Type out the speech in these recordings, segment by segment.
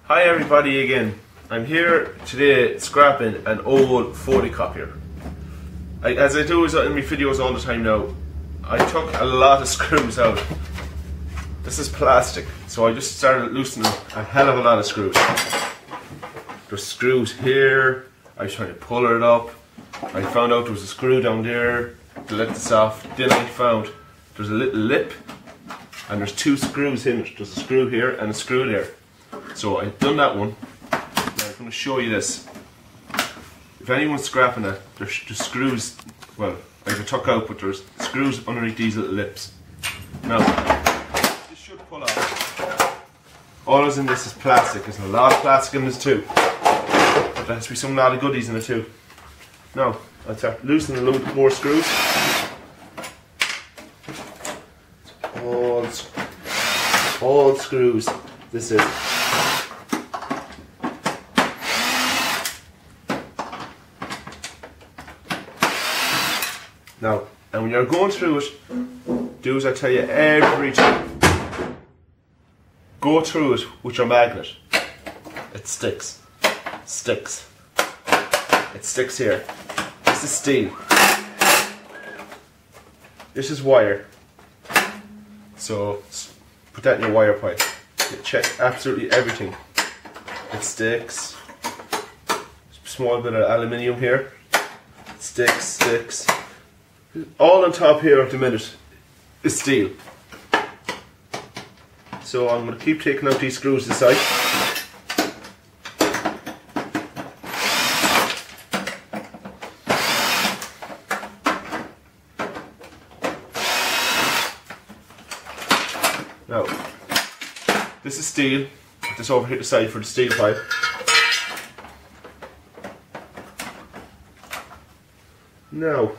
Hi everybody again. I'm here today scrapping an old photocopier. As I do in my videos all the time now, I took a lot of screws out. This is plastic, so I just started loosening a hell of a lot of screws. There's screws here. I was trying to pull it up. I found out there was a screw down there to let this off. Then I found there's a little lip and there's two screws in it. There's a screw here and a screw there. So I've done that one. Now I'm going to show you this. If anyone's scrapping it, there's screws, well, I took out, but there's screws underneath these little lips. Now, this should pull off. All that's in this is plastic. There's a lot of plastic in this too. But there has to be some lot of goodies in it too. Now, I'll start loosening a little bit more screws. All screws. This is. Now, and when you're going through it, do as I tell you every time. Go through it with your magnet. It sticks. Sticks. It sticks here. This is steel. This is wire. So put that in your wire pipe. Check absolutely everything. It sticks. Small bit of aluminium here. It sticks. All on top here at the minute is steel. So I'm going to keep taking out these screws aside. Now, this is steel. Put this over here to the side for the steel pipe. Now,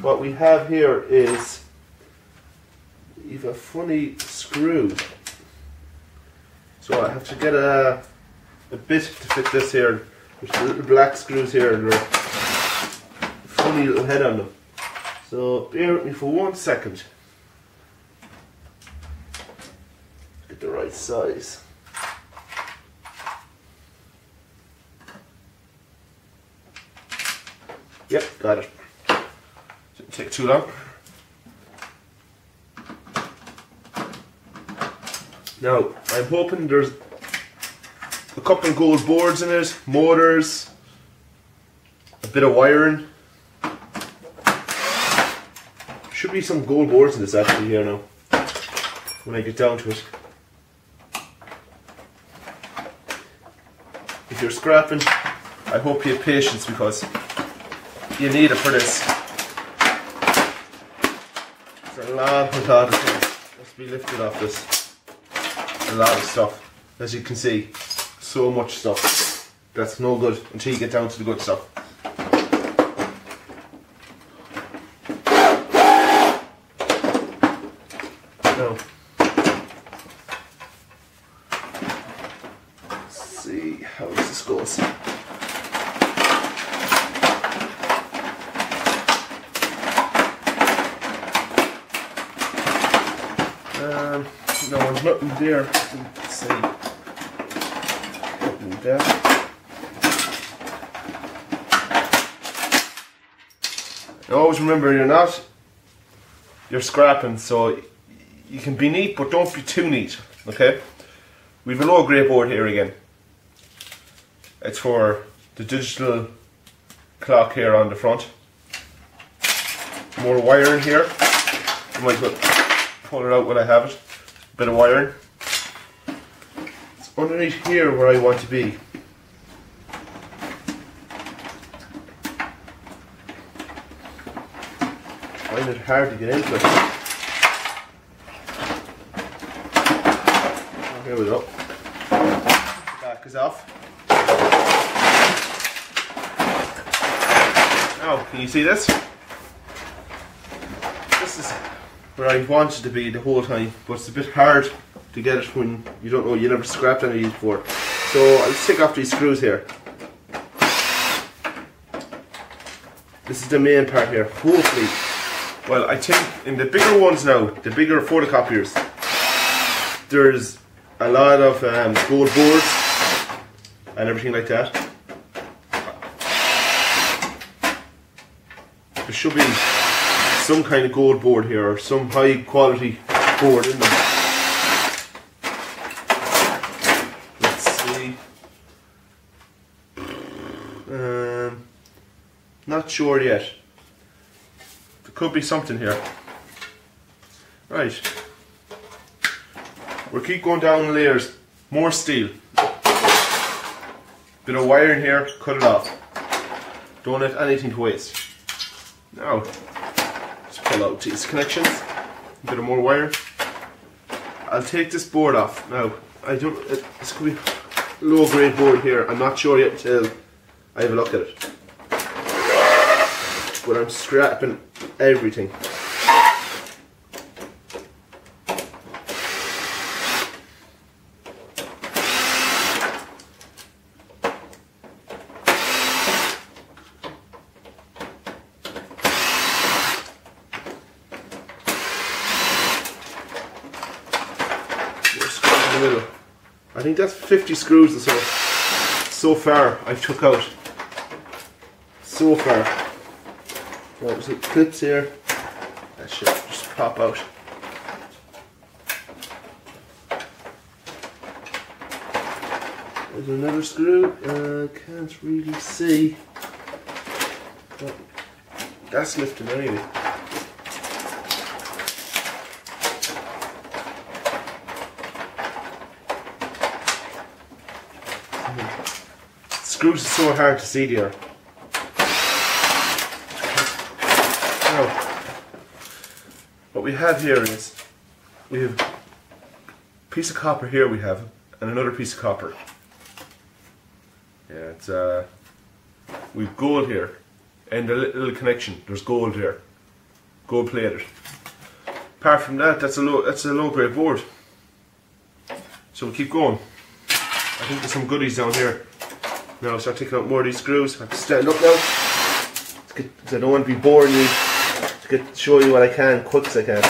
what we have here is you've a funny screw. So I have to get a bit to fit this here. There's little black screws here and they're funny little head on them. So bear with me for 1 second. Get the right size. Yep, got it. Didn't take too long. Now, I'm hoping there's a couple of gold boards in it, motors, a bit of wiring. Should be some gold boards in this actually here now, when I get down to it. If you're scrapping, I hope you have patience because you need it for this. There's a lot of things must be lifted off this. A lot of stuff, as you can see, so much stuff. That's no good until you get down to the good stuff. Now, let's see how this goes. No, there's nothing there. Let's see. Nothing there. And always remember, you're scrapping, so you can be neat, but don't be too neat, okay? We have a low grey board here again. It's for the digital clock here on the front. More wire in here. I might pull it out when I have it. Bit of wiring. It's underneath here where I want to be. I find it hard to get into it. Oh, here we go. The back is off. Now, can you see this? This is where I wanted to be the whole time, but it's a bit hard to get it when you don't know, you never scrapped any of these before. So I'll take off these screws here. This is the main part here, hopefully. Well, I think in the bigger ones now, the bigger photocopiers, there's a lot of gold boards and everything like that. There should be some kind of gold board here, or some high quality board in them. Let's see. Not sure yet. There could be something here. Right. We'll keep going down layers. More steel. Bit of wire in here, cut it off. Don't let anything to waste. Now, let's pull out these connections. A bit of more wire. I'll take this board off. Now, this could be a low grade board here. I'm not sure yet until I have a look at it. But I'm scrapping everything. I think that's 50 screws or so. So far I've took out. So far. Right, there's clips here. That should just pop out. There's another screw. Can't really see. But that's lifting anyway. Screws are so hard to see there. Now, what we have here is, we have a piece of copper here we have, and another piece of copper. Yeah, it's we've gold here, and a little connection. There's gold there, gold plated. Apart from that, that's a low grade board. So we'll keep going. I think there's some goodies down here. Now I'll start taking out more of these screws. I have to stand up now because I don't want to be boring you, to show you what I can quick as I can.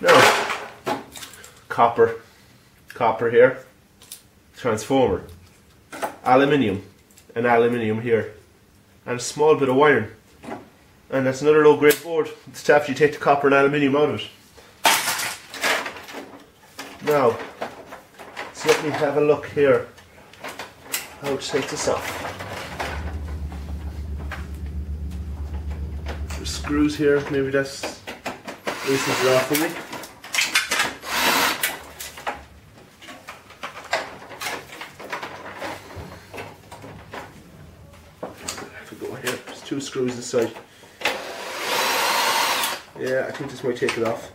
Now, copper here, transformer, aluminium, and aluminium here, and a small bit of iron. And that's another low grade board. It's after you take the copper and aluminium out of it. Now, so let me have a look here how to take this off. There's screws here, maybe that's loosens it off for me. Have to go here, there's two screws inside. Yeah, I think this might take it off.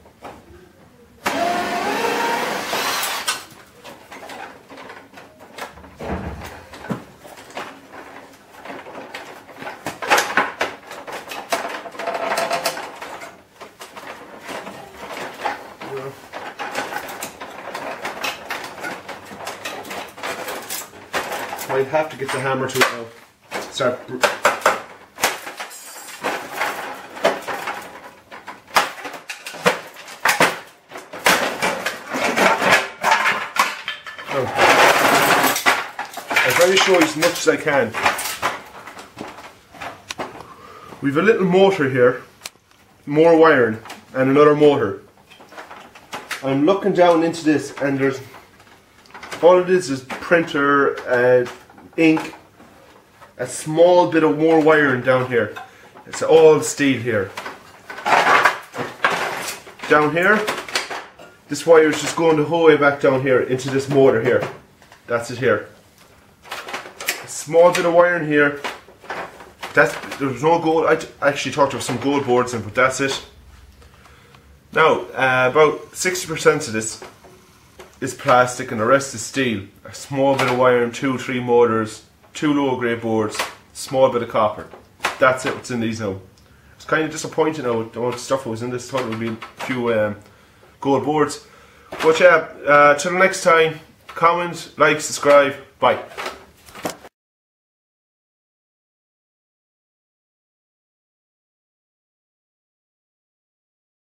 Might have to get the hammer to it now. Start. I'll try to show you as much as I can. We've a little motor here, more wiring, and another motor. I'm looking down into this, and there's all it is printer, ink, a small bit of more wiring down here. It's all steel here. Down here, this wire is just going the whole way back down here into this motor here. That's it here. A small bit of wiring here. There's no gold. I actually thought there was some gold boards in, but that's it. Now, about 60% of this is plastic and the rest is steel. A small bit of wiring, 2-3 motors, 2 low grade boards, small bit of copper. That's it, what's in these now. It's kind of disappointing now with all the stuff that was in this. I thought it would be a few gold boards. But yeah, till the next time, comment, like, subscribe, bye.